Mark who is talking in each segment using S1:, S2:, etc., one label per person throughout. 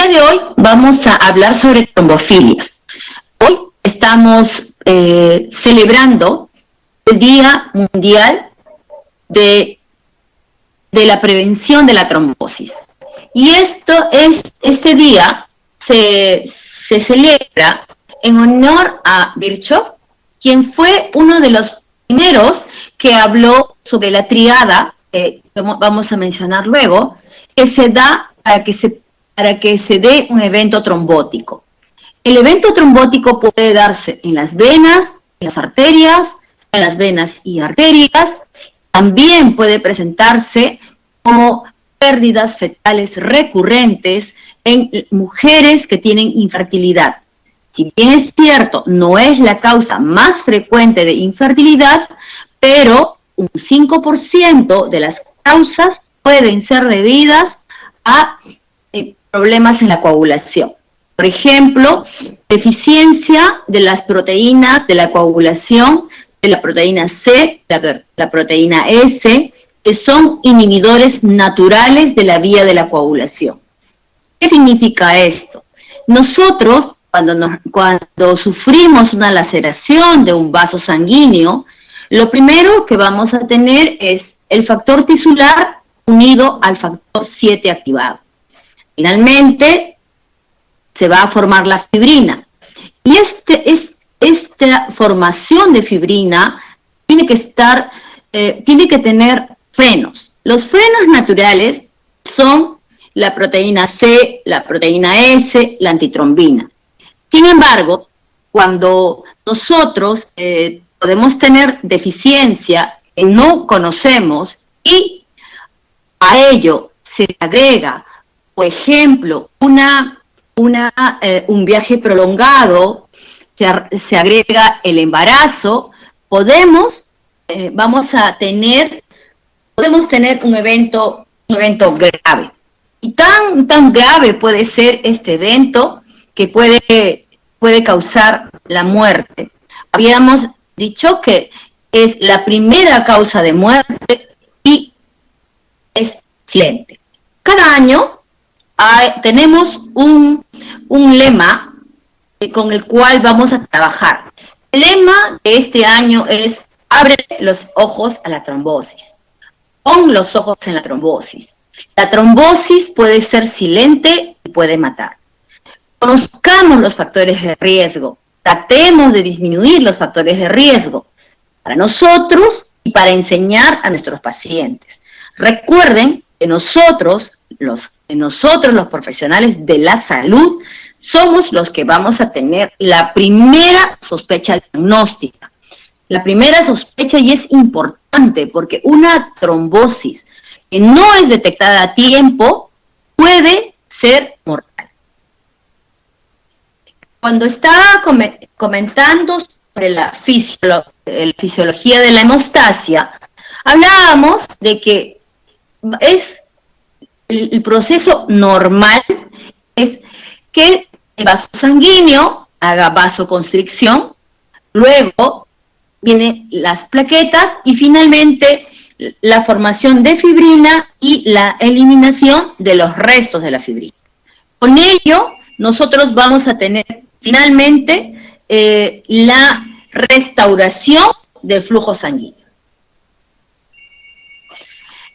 S1: día de hoy vamos a hablar sobre trombofilias. Hoy estamos celebrando el Día Mundial de la Prevención de la Trombosis. Y este día se celebra en honor a Virchow, quien fue uno de los primeros que habló sobre la triada, que vamos a mencionar luego, que se da para que se dé un evento trombótico. El evento trombótico puede darse en las venas, en las arterias, en las venas y arterias. También puede presentarse como pérdidas fetales recurrentes en mujeres que tienen infertilidad. Si bien es cierto, no es la causa más frecuente de infertilidad, pero un 5% de las causas pueden ser debidas a problemas en la coagulación. Por ejemplo, deficiencia de las proteínas de la coagulación, de la proteína C, la proteína S, que son inhibidores naturales de la vía de la coagulación. ¿Qué significa esto? Nosotros, cuando sufrimos una laceración de un vaso sanguíneo, lo primero que vamos a tener es el factor tisular unido al factor 7 activado. Finalmente, se va a formar la fibrina. Y esta formación de fibrina tiene que tener frenos. Los frenos naturales son la proteína C, la proteína S, la antitrombina. Sin embargo, cuando nosotros podemos tener deficiencia que no conocemos y a ello se agrega, por ejemplo, un viaje prolongado, se agrega el embarazo, podemos tener un evento grave. Y tan grave puede ser este evento que puede causar la muerte. Habíamos dicho que es la primera causa de muerte y es silente. Cada año tenemos un lema con el cual vamos a trabajar. El lema de este año es: abre los ojos a la trombosis. Pon los ojos en la trombosis. La trombosis puede ser silente y puede matar. Conozcamos los factores de riesgo. Tratemos de disminuir los factores de riesgo para nosotros y para enseñar a nuestros pacientes. Recuerden que nosotros los profesionales de la salud, somos los que vamos a tener la primera sospecha diagnóstica. La primera sospecha, y es importante porque una trombosis que no es detectada a tiempo puede ser mortal. Cuando estaba comentando sobre la fisiología de la hemostasia, hablábamos de que el proceso normal es que el vaso sanguíneo haga vasoconstricción, luego vienen las plaquetas y finalmente la formación de fibrina y la eliminación de los restos de la fibrina. Con ello, nosotros vamos a tener finalmente la restauración del flujo sanguíneo.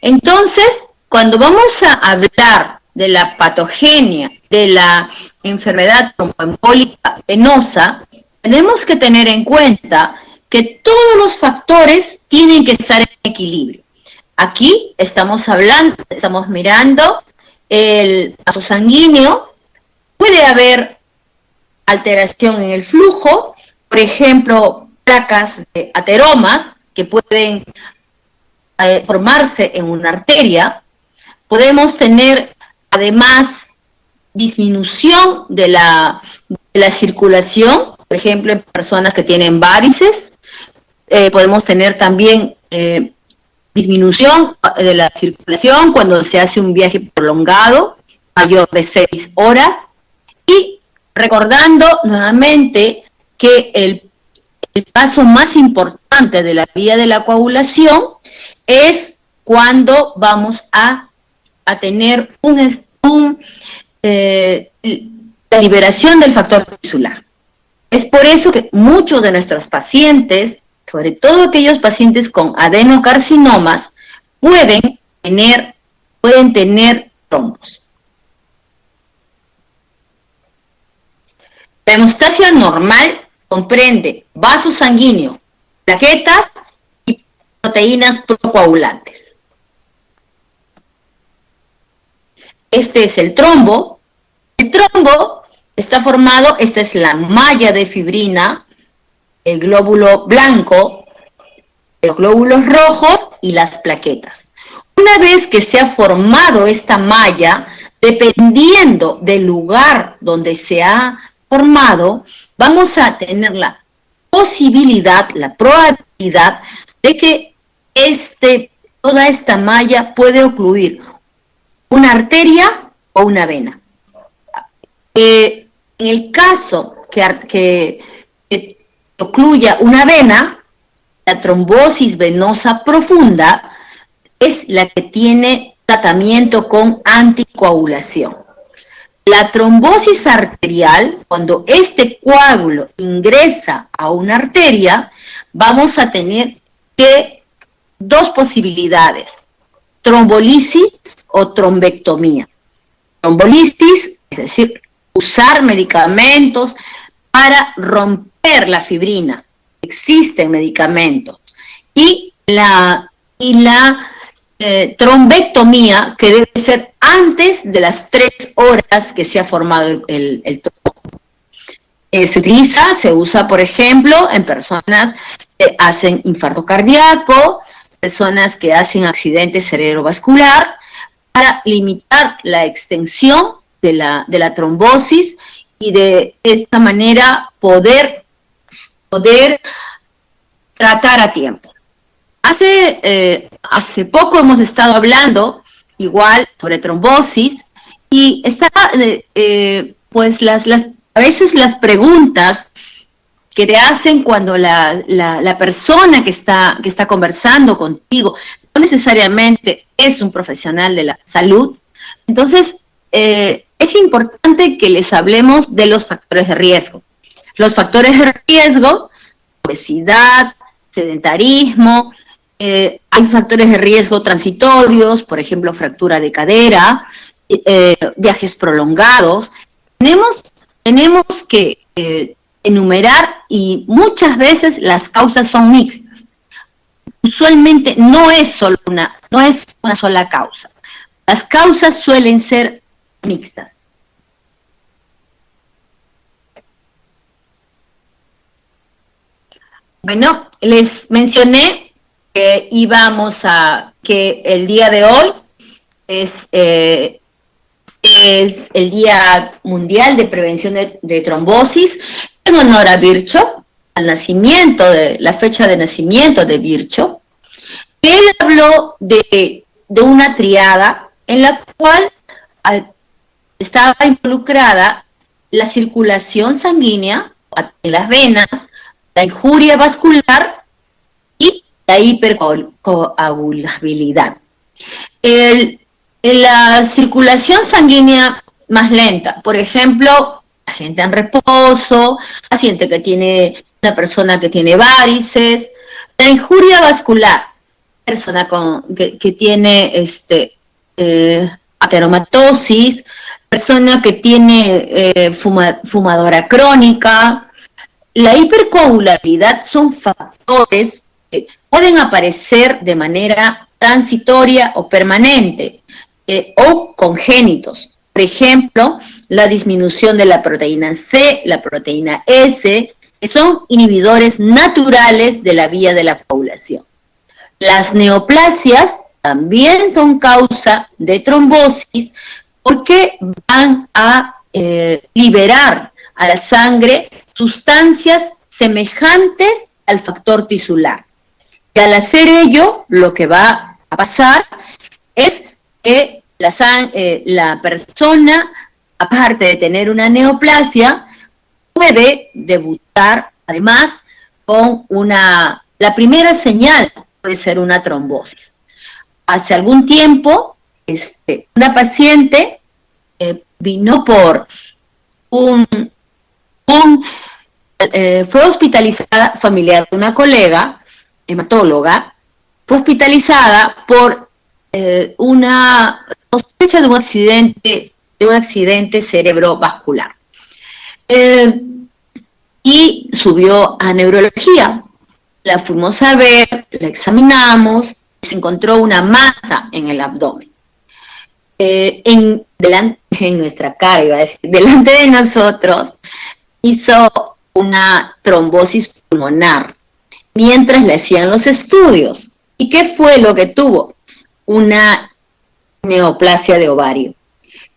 S1: Entonces, cuando vamos a hablar de la patogenia de la enfermedad tromboembólica venosa, tenemos que tener en cuenta que todos los factores tienen que estar en equilibrio. Aquí estamos mirando el vaso sanguíneo, puede haber alteración en el flujo, por ejemplo, placas de ateromas que pueden formarse en una arteria. Podemos tener además disminución de la circulación, por ejemplo, en personas que tienen varices. Podemos tener también disminución de la circulación cuando se hace un viaje prolongado, mayor de 6 horas. Y recordando nuevamente que el paso más importante de la vía de la coagulación es cuando vamos a tener la liberación del factor tisular. Es por eso que muchos de nuestros pacientes, sobre todo aquellos pacientes con adenocarcinomas, pueden tener trombos. La hemostasia normal comprende vaso sanguíneo, plaquetas y proteínas procoagulantes. Este es el trombo. El trombo está formado, esta es la malla de fibrina, el glóbulo blanco, los glóbulos rojos y las plaquetas. Una vez que se ha formado esta malla, dependiendo del lugar donde se ha formado, vamos a tener la posibilidad, la probabilidad de que toda esta malla puede ocluir una arteria o una vena. En el caso que ocluya una vena, la trombosis venosa profunda es la que tiene tratamiento con anticoagulación. La trombosis arterial, cuando este coágulo ingresa a una arteria, vamos a tener dos posibilidades: trombolisis o trombectomía. Trombolisis, es decir, usar medicamentos para romper la fibrina. Existen medicamentos. Y la trombectomía, que debe ser antes de las 3 horas que se ha formado el trombo. Se usa, por ejemplo, en personas que hacen infarto cardíaco, personas que hacen accidente cerebrovascular, para limitar la extensión de la trombosis y de esta manera poder tratar a tiempo. Hace poco hemos estado hablando igual sobre trombosis y pues a veces las preguntas que te hacen cuando la persona que está conversando contigo no necesariamente es un profesional de la salud. Entonces, es importante que les hablemos de los factores de riesgo. Los factores de riesgo: obesidad, sedentarismo, hay factores de riesgo transitorios, por ejemplo, fractura de cadera, viajes prolongados. Tenemos que enumerar, y muchas veces las causas son mixtas. Usualmente no es una sola causa. Las causas suelen ser mixtas. Bueno, les mencioné que que el día de hoy es el Día Mundial de Prevención de Trombosis, en honor a Virchow, la fecha de nacimiento de Virchow. Él habló de una triada en la cual estaba involucrada la circulación sanguínea en las venas, la injuria vascular y la hipercoagulabilidad. La circulación sanguínea más lenta, por ejemplo, paciente en reposo, paciente una persona que tiene varices. La injuria vascular, persona que tiene ateromatosis, persona que tiene fumadora crónica. La hipercoagulabilidad son factores que pueden aparecer de manera transitoria o permanente, o congénitos. Por ejemplo, la disminución de la proteína C, la proteína S, que son inhibidores naturales de la vía de la coagulación. Las neoplasias también son causa de trombosis porque van a liberar a la sangre sustancias semejantes al factor tisular. Y al hacer ello, lo que va a pasar es que la persona, aparte de tener una neoplasia, puede debutar además con la primera señal puede ser una trombosis. Hace algún tiempo, una paciente vino por un fue hospitalizada familiar de una colega, hematóloga, fue hospitalizada por una sospecha de un accidente cerebrovascular. Y subió a neurología. La fuimos a ver, la examinamos, y se encontró una masa en el abdomen. En nuestra cara, iba a decir, delante de nosotros, hizo una trombosis pulmonar mientras le hacían los estudios. ¿Y qué fue lo que tuvo? Una neoplasia de ovario.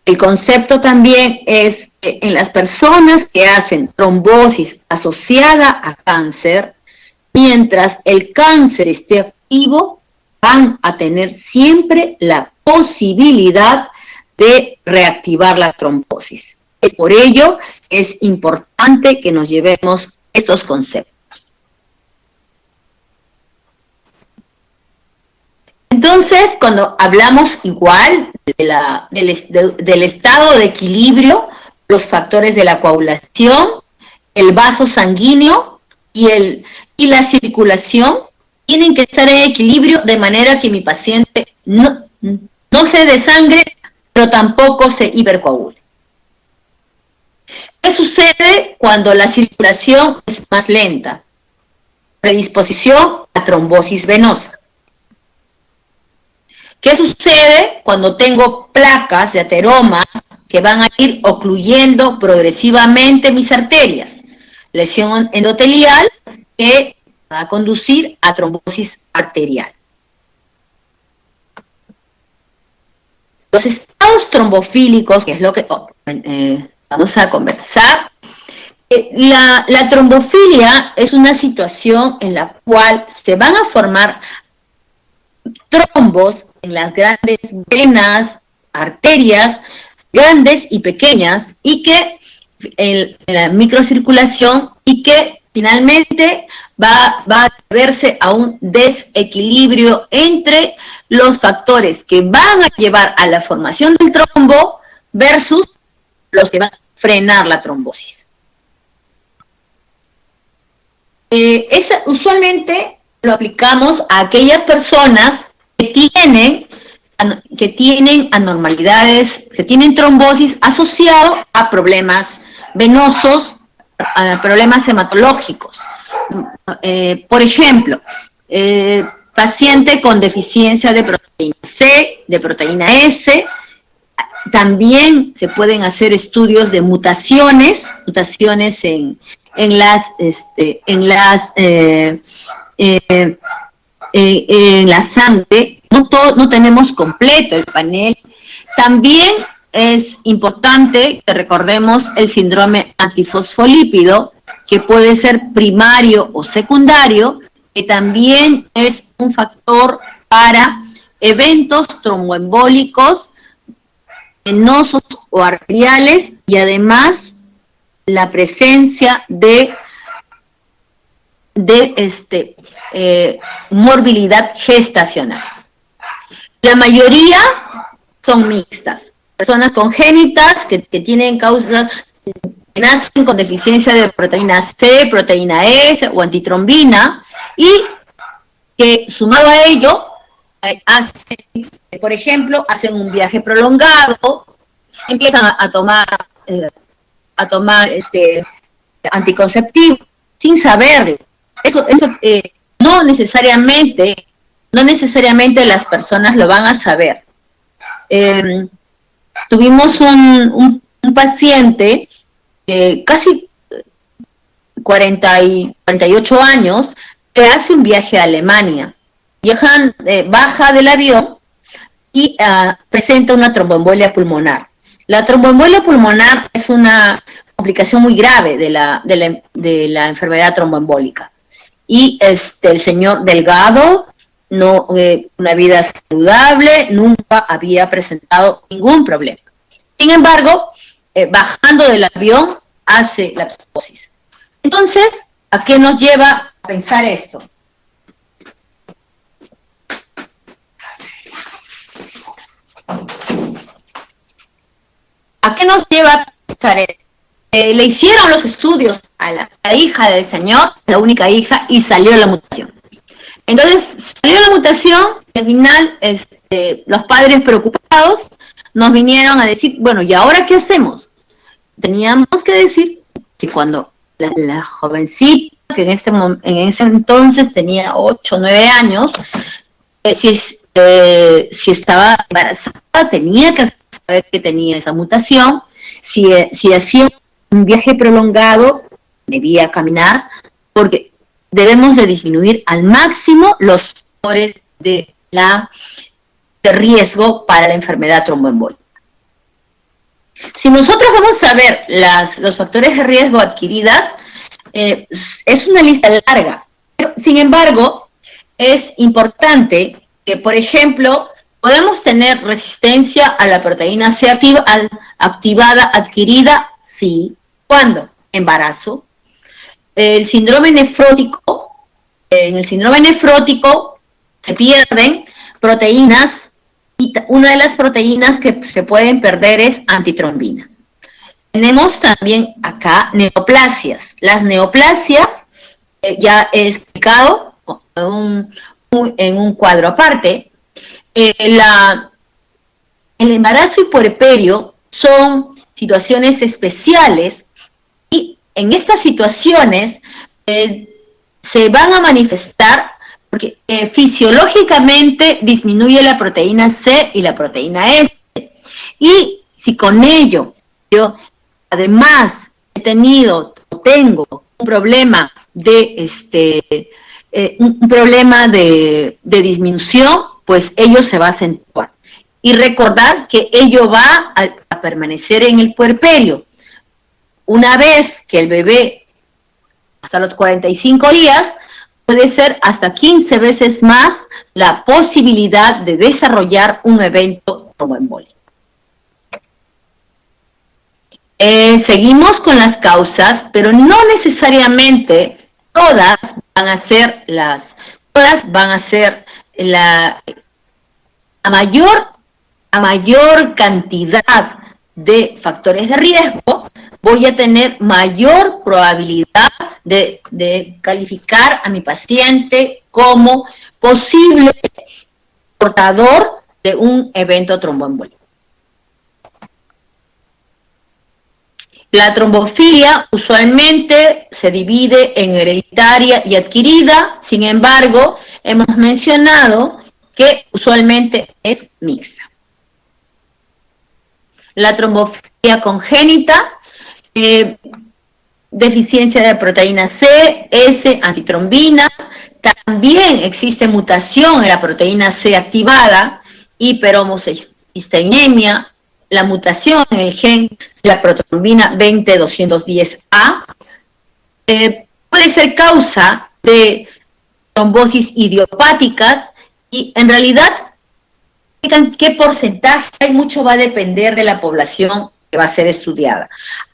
S1: El concepto también es que en las personas que hacen trombosis asociada a cáncer, mientras el cáncer esté activo, van a tener siempre la posibilidad de reactivar la trombosis. Es por ello que es importante que nos llevemos estos conceptos. Entonces, cuando hablamos igual del estado de equilibrio, los factores de la coagulación, el vaso sanguíneo y la circulación tienen que estar en equilibrio de manera que mi paciente no se desangre, pero tampoco se hipercoagule. ¿Qué sucede cuando la circulación es más lenta? Predisposición a trombosis venosa. ¿Qué sucede cuando tengo placas de ateromas que van a ir ocluyendo progresivamente mis arterias? Lesión endotelial que va a conducir a trombosis arterial. Los estados trombofílicos, que es lo que vamos a conversar, la trombofilia es una situación en la cual se van a formar trombos en las grandes venas, arterias, grandes y pequeñas, y que en la microcirculación, y que finalmente va a verse a un desequilibrio entre los factores que van a llevar a la formación del trombo versus los que van a frenar la trombosis. Usualmente lo aplicamos a aquellas personas que tienen anormalidades, que tienen trombosis asociado a problemas venosos, a problemas hematológicos. Por ejemplo, paciente con deficiencia de proteína C, de proteína S. También se pueden hacer estudios de mutaciones en la sangre. No tenemos completo el panel. También es importante que recordemos el síndrome antifosfolípido, que puede ser primario o secundario, que también es un factor para eventos tromboembólicos venosos o arteriales, y además la presencia de morbilidad gestacional. La mayoría son mixtas, personas congénitas que tienen causas, que nacen con deficiencia de proteína C, proteína S o antitrombina, y que sumado a ello, por ejemplo, hacen un viaje prolongado, empiezan a tomar anticonceptivos sin saberlo. Eso no necesariamente las personas lo van a saber. Tuvimos un paciente casi 48 años que hace un viaje a Alemania. Baja del avión y presenta una tromboembolia pulmonar. La tromboembolia pulmonar es una complicación muy grave de la enfermedad tromboembólica. Y el señor delgado, una vida saludable, nunca había presentado ningún problema. Sin embargo, bajando del avión, hace la trombosis. Entonces, ¿a qué nos lleva a pensar esto? ¿A qué nos lleva a pensar esto? Le hicieron los estudios a la hija del señor, la única hija, y salió la mutación. Entonces salió la mutación y al final los padres preocupados nos vinieron a decir, bueno, ¿y ahora qué hacemos? Teníamos que decir que cuando la jovencita, que en ese entonces tenía 8 o 9 años, si estaba embarazada, tenía que saber que tenía esa mutación. Si hacía un viaje prolongado, debía caminar, porque debemos de disminuir al máximo los factores de riesgo para la enfermedad tromboembólica. Si nosotros vamos a ver los factores de riesgo adquiridas, es una lista larga. Pero, sin embargo, es importante que, por ejemplo, podemos tener resistencia a la proteína C activada adquirida, sí. ¿Cuándo? Embarazo. El síndrome nefrótico, en el síndrome nefrótico se pierden proteínas y una de las proteínas que se pueden perder es antitrombina. Tenemos también acá neoplasias. Las neoplasias, ya he explicado en un cuadro aparte, el embarazo y puerperio son situaciones especiales y en estas situaciones se van a manifestar porque fisiológicamente disminuye la proteína C y la proteína S. Y si con ello yo además tengo un problema de disminución, pues ello se va a acentuar. Y recordar que ello va a permanecer en el puerperio. Una vez que el bebé, hasta los 45 días, puede ser hasta 15 veces más la posibilidad de desarrollar un evento tromboembólico. Seguimos con las causas, pero no necesariamente todas van a ser a mayor cantidad de factores de riesgo, voy a tener mayor probabilidad de calificar a mi paciente como posible portador de un evento tromboembólico. La trombofilia usualmente se divide en hereditaria y adquirida, sin embargo, hemos mencionado que usualmente es mixta. La trombofilia congénita, deficiencia de proteína C, S, antitrombina, también existe mutación en la proteína C activada, hiperhomocisteinemia, la mutación en el gen de la protrombina 20-210A, puede ser causa de trombosis idiopáticas y en realidad qué porcentaje hay, mucho va a depender de la población que va a ser estudiada.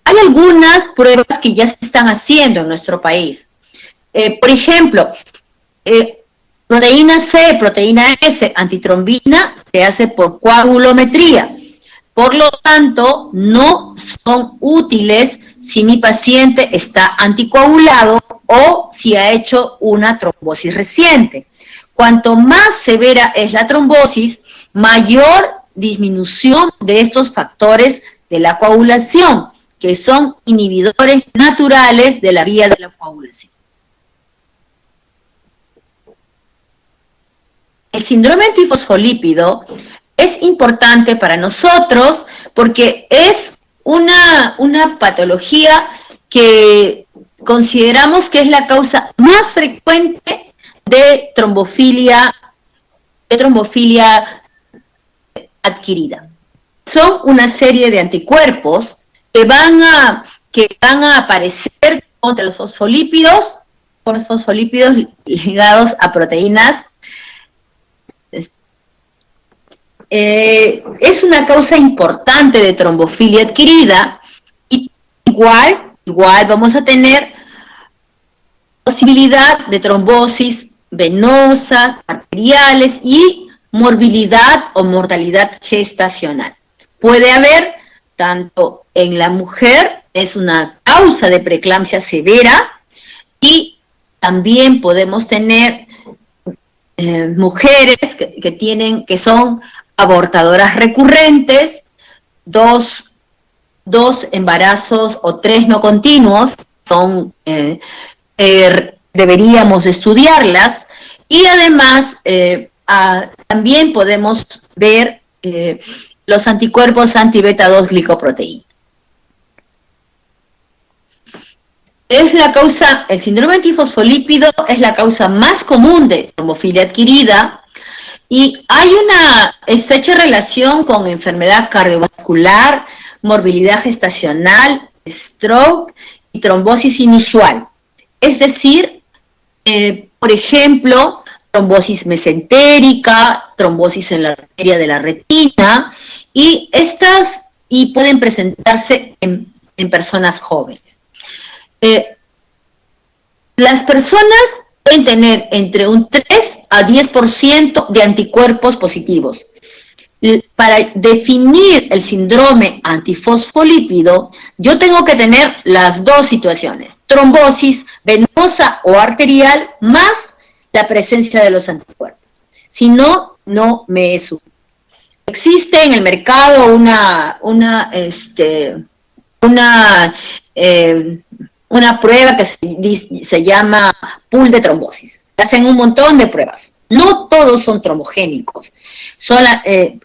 S1: Hay algunas pruebas que ya se están haciendo en nuestro país. Por ejemplo, proteína C, proteína S, antitrombina, se hace por coagulometría. Por lo tanto, no son útiles si mi paciente está anticoagulado o si ha hecho una trombosis reciente. Cuanto más severa es la trombosis, mayor disminución de estos factores de la coagulación, que son inhibidores naturales de la vía de la coagulación. El síndrome antifosfolípido es importante para nosotros porque es una patología que consideramos que es la causa más frecuente de trombofilia adquirida. Son una serie de anticuerpos que van a aparecer contra los fosfolípidos, con los fosfolípidos ligados a proteínas. Es una causa importante de trombofilia adquirida y igual vamos a tener posibilidad de trombosis venosa, arteriales y morbilidad o mortalidad gestacional. Puede haber tanto en la mujer, es una causa de preeclampsia severa, y también podemos tener mujeres que son abortadoras recurrentes, dos embarazos o 3 no continuos, deberíamos estudiarlas, y además también podemos ver los anticuerpos anti-beta 2 glicoproteína. El síndrome antifosfolípido es la causa más común de trombofilia adquirida, y hay una estrecha relación con enfermedad cardiovascular, morbilidad gestacional, stroke y trombosis inusual. Es decir, por ejemplo, trombosis mesentérica, trombosis en la arteria de la retina, y pueden presentarse en personas jóvenes. Las personas pueden tener entre un 3 a 10% de anticuerpos positivos. Para definir el síndrome antifosfolípido, yo tengo que tener las dos situaciones: trombosis venosa o arterial más la presencia de los anticuerpos. Si no, no me es útil. Existe en el mercado una prueba que se llama pool de trombosis. Hacen un montón de pruebas. No todos son trombogénicos.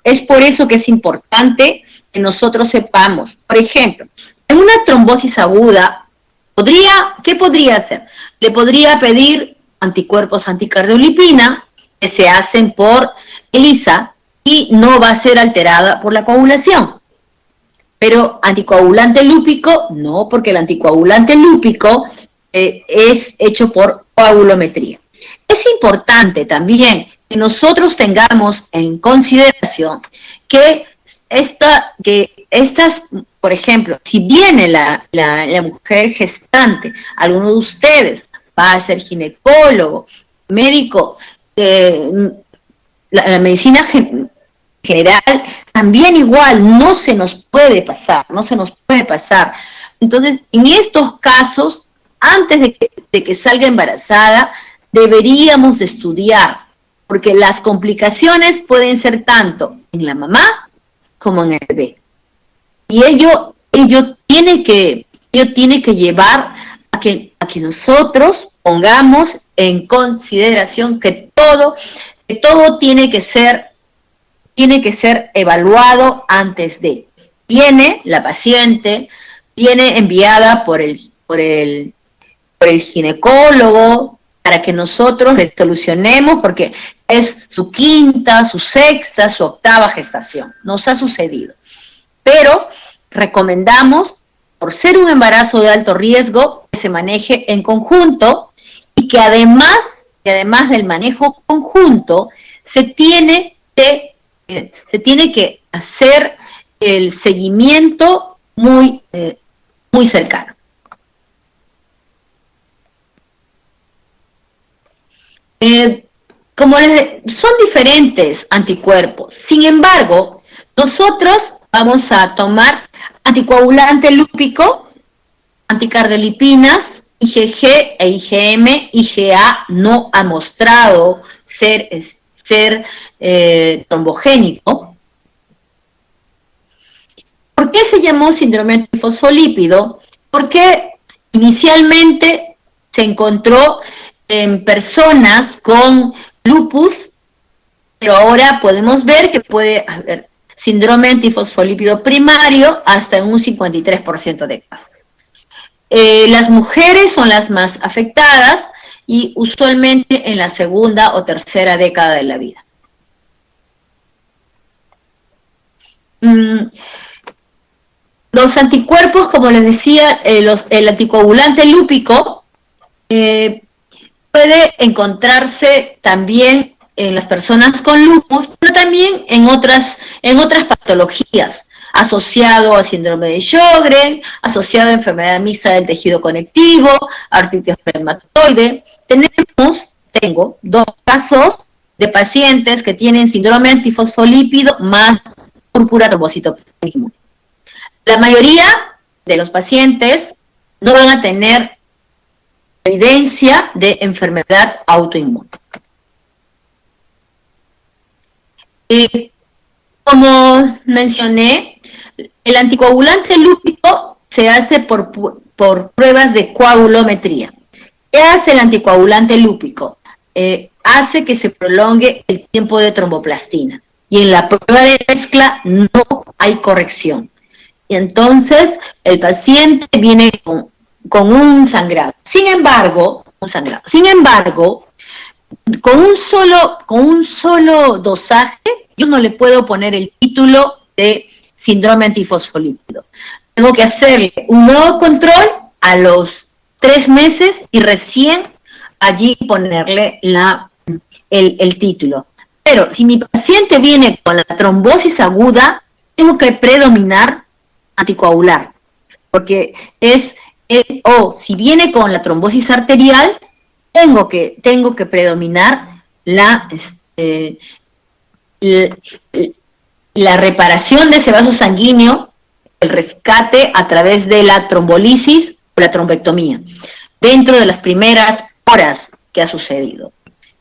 S1: Es por eso que es importante que nosotros sepamos. Por ejemplo, en una trombosis aguda, ¿qué podría hacer? Le podría pedir anticuerpos anticardiolipina, que se hacen por ELISA, y no va a ser alterada por la coagulación. Pero anticoagulante lúpico, no, porque el anticoagulante lúpico es hecho por coagulometría. Es importante también que nosotros tengamos en consideración que estas, por ejemplo, si viene la mujer gestante, alguno de ustedes va a ser ginecólogo, médico, la medicina general, también igual no se nos puede pasar. Entonces, en estos casos, antes de que salga embarazada, deberíamos de estudiar, porque las complicaciones pueden ser tanto en la mamá como en el bebé. Y ello tiene que llevar a que nosotros pongamos en consideración que todo tiene que ser evaluado antes de. Viene la paciente, viene enviada por el ginecólogo para que nosotros le solucionemos, porque es su quinta, su sexta, su octava gestación. Nos ha sucedido. Pero recomendamos, por ser un embarazo de alto riesgo, que se maneje en conjunto, y que además del manejo conjunto, se tiene que hacer el seguimiento muy cercano. Son diferentes anticuerpos. Sin embargo, nosotros vamos a tomar anticoagulante lúpico, anticardiolipinas, IgG e IgM. IgA no ha mostrado ser trombogénico. ¿Por qué se llamó síndrome antifosfolípido? Porque inicialmente se encontró en personas con lupus, pero ahora podemos ver que puede haber síndrome antifosfolípido primario hasta en un 53% de casos. Las mujeres son las más afectadas, y usualmente en la segunda o tercera década de la vida. Los anticuerpos, como les decía, el anticoagulante lúpico puede encontrarse también en las personas con lupus, pero también en otras patologías, asociado a síndrome de Sjögren, asociado a enfermedad mixta del tejido conectivo, artritis reumatoide. Tengo 2 casos de pacientes que tienen síndrome antifosfolípido más púrpura trombocitopenia inmune. La mayoría de los pacientes no van a tener evidencia de enfermedad autoinmune. Como mencioné, el anticoagulante lúpico se hace por pruebas de coagulometría. ¿Qué hace el anticoagulante lúpico? Hace que se prolongue el tiempo de tromboplastina. Y en la prueba de mezcla no hay corrección. Y entonces el paciente viene con un sangrado. Sin embargo, con un solo dosaje, yo no le puedo poner el título de síndrome antifosfolípido. Tengo que hacerle un nuevo control a los 3 meses y recién allí ponerle el título. Pero si mi paciente viene con la trombosis aguda, tengo que predominar anticoagular, porque si viene con la trombosis arterial, tengo que predominar la reparación de ese vaso sanguíneo, el rescate a través de la trombolisis o la trombectomía, dentro de las primeras horas que ha sucedido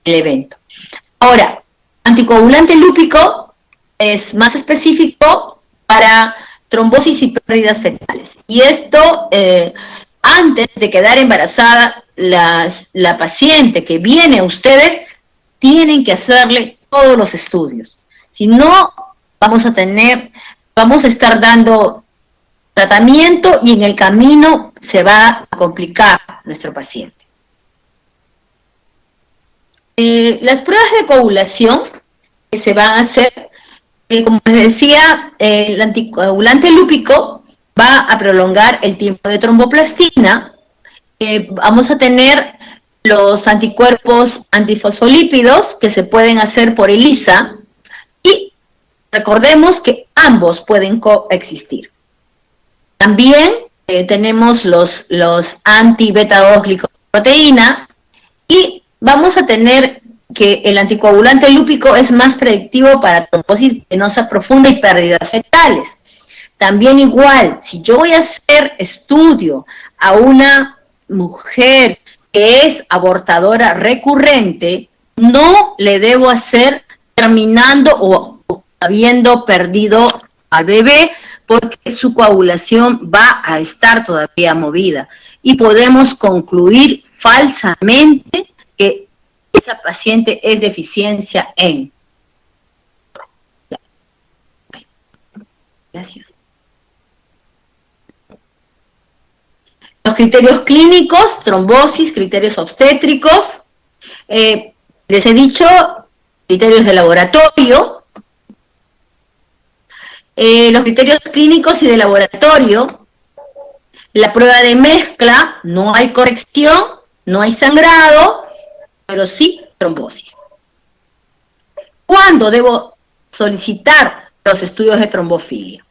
S1: el evento. Ahora, anticoagulante lúpico es más específico para trombosis y pérdidas fetales. Y esto, antes de quedar embarazada, la paciente que viene a ustedes, tienen que hacerle todos los estudios. Si no, vamos a estar dando tratamiento y en el camino se va a complicar nuestro paciente. Las pruebas de coagulación que se van a hacer, como les decía, el anticoagulante lúpico va a prolongar el tiempo de tromboplastina. Vamos a tener los anticuerpos antifosfolípidos que se pueden hacer por ELISA y recordemos que ambos pueden coexistir. También tenemos los anti-beta-2 glicoproteína y vamos a tener que el anticoagulante lúpico es más predictivo para trombosis venosa profunda y pérdidas fetales. También igual, si yo voy a hacer estudio a una mujer que es abortadora recurrente, no le debo hacer terminando o habiendo perdido al bebé, porque su coagulación va a estar todavía movida y podemos concluir falsamente que esa paciente es deficiencia en. Gracias. Los criterios clínicos, trombosis, criterios obstétricos, les he dicho, criterios de laboratorio. Los criterios clínicos y de laboratorio, la prueba de mezcla, no hay corrección, no hay sangrado, pero sí trombosis. ¿Cuándo debo solicitar los estudios de trombofilia?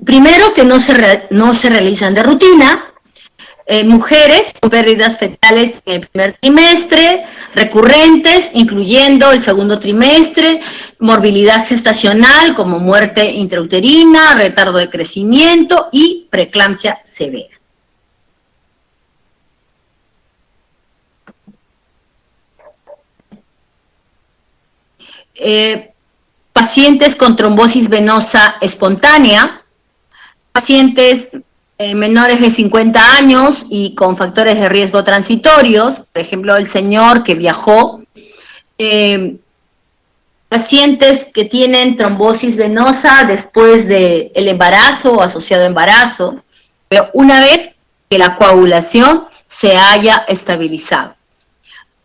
S1: Primero, que no se realizan de rutina. Mujeres con pérdidas fetales en el primer trimestre, recurrentes, incluyendo el segundo trimestre, morbilidad gestacional como muerte intrauterina, retardo de crecimiento y preeclampsia severa. Pacientes con trombosis venosa espontánea, pacientes menores de 50 años y con factores de riesgo transitorios, por ejemplo, el señor que viajó, pacientes que tienen trombosis venosa después del embarazo o asociado a embarazo, pero una vez que la coagulación se haya estabilizado.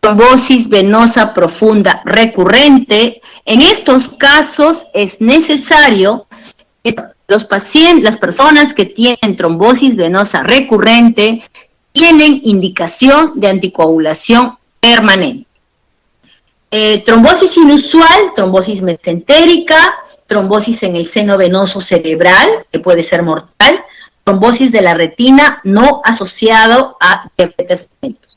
S1: Trombosis venosa profunda recurrente, en estos casos es necesario que las personas que tienen trombosis venosa recurrente tienen indicación de anticoagulación permanente. Trombosis inusual, trombosis mesentérica, trombosis en el seno venoso cerebral, que puede ser mortal, trombosis de la retina no asociado a diabetes mellitus.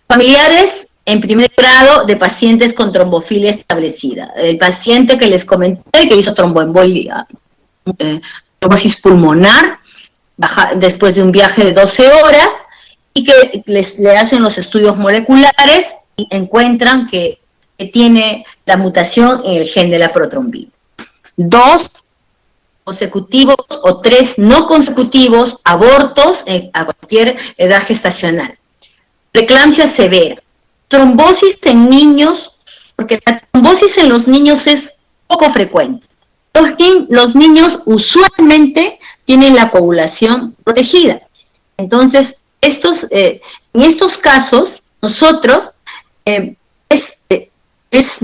S1: Familiares en primer grado de pacientes con trombofilia establecida. El paciente que les comenté que hizo tromboembolia, trombosis pulmonar, después de un viaje de 12 horas, y que le hacen los estudios moleculares y encuentran que tiene la mutación en el gen de la protrombina. 2 consecutivos o 3 no consecutivos abortos a cualquier edad gestacional. Preeclampsia severa. Trombosis en niños, porque la trombosis en los niños es poco frecuente. Los niños usualmente tienen la coagulación protegida. Entonces, en estos casos, nosotros es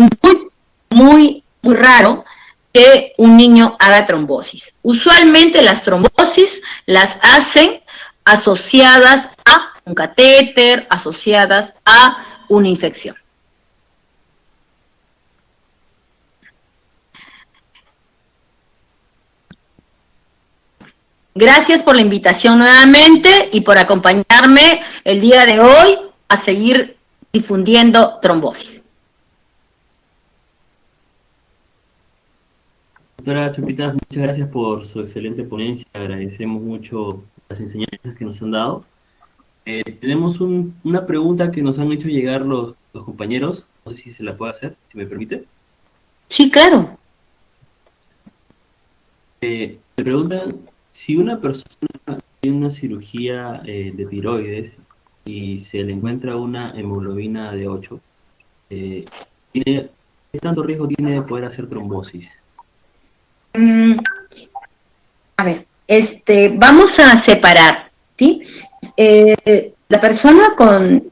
S1: muy raro que un niño haga trombosis. Usualmente las trombosis las hacen asociadas a un catéter, asociadas a una infección. Gracias por la invitación nuevamente y por acompañarme el día de hoy a seguir difundiendo trombosis.
S2: Doctora Chupita, muchas gracias por su excelente ponencia. Agradecemos mucho las enseñanzas que nos han dado. Tenemos una pregunta que nos han hecho llegar los compañeros. No sé si se la puedo hacer, si me permite.
S1: Sí, claro.
S2: Me preguntan si una persona tiene una cirugía de tiroides y se le encuentra una hemoglobina de 8, ¿qué tanto riesgo tiene de poder hacer trombosis?
S1: A ver, vamos a separar, ¿sí? La persona con...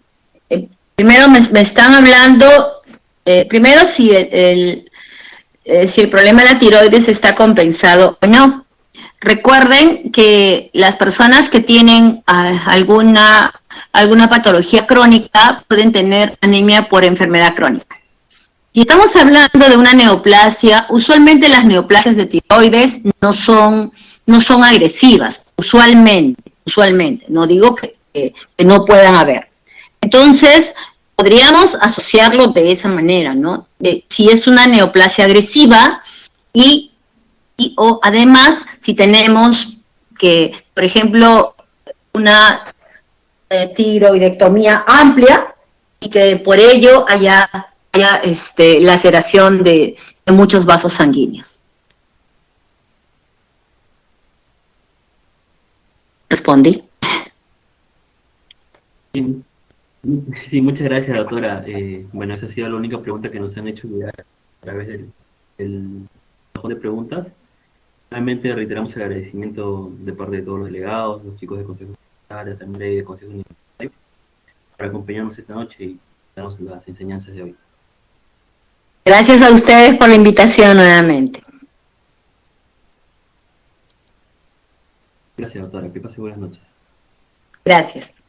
S1: primero me están hablando, primero si si el problema de la tiroides está compensado o no. Recuerden que las personas que tienen alguna patología crónica pueden tener anemia por enfermedad crónica. Si estamos hablando de una neoplasia, usualmente las neoplasias de tiroides no son agresivas, usualmente, no digo que no puedan haber. Entonces, podríamos asociarlo de esa manera, ¿no? Si es una neoplasia agresiva o además si tenemos que, por ejemplo, una tiroidectomía amplia y que por ello haya laceración de muchos vasos sanguíneos. ¿Respondí?
S2: Sí, muchas gracias, doctora. Bueno, esa ha sido la única pregunta que nos han hecho llegar a través del cajón de preguntas. Realmente reiteramos el agradecimiento de parte de todos los delegados, los chicos de Consejo de Asamblea y de Consejo Universitario, por acompañarnos esta noche y darnos las enseñanzas de hoy.
S1: Gracias a ustedes por la invitación nuevamente.
S2: Gracias, doctora. Que pase buenas noches.
S1: Gracias.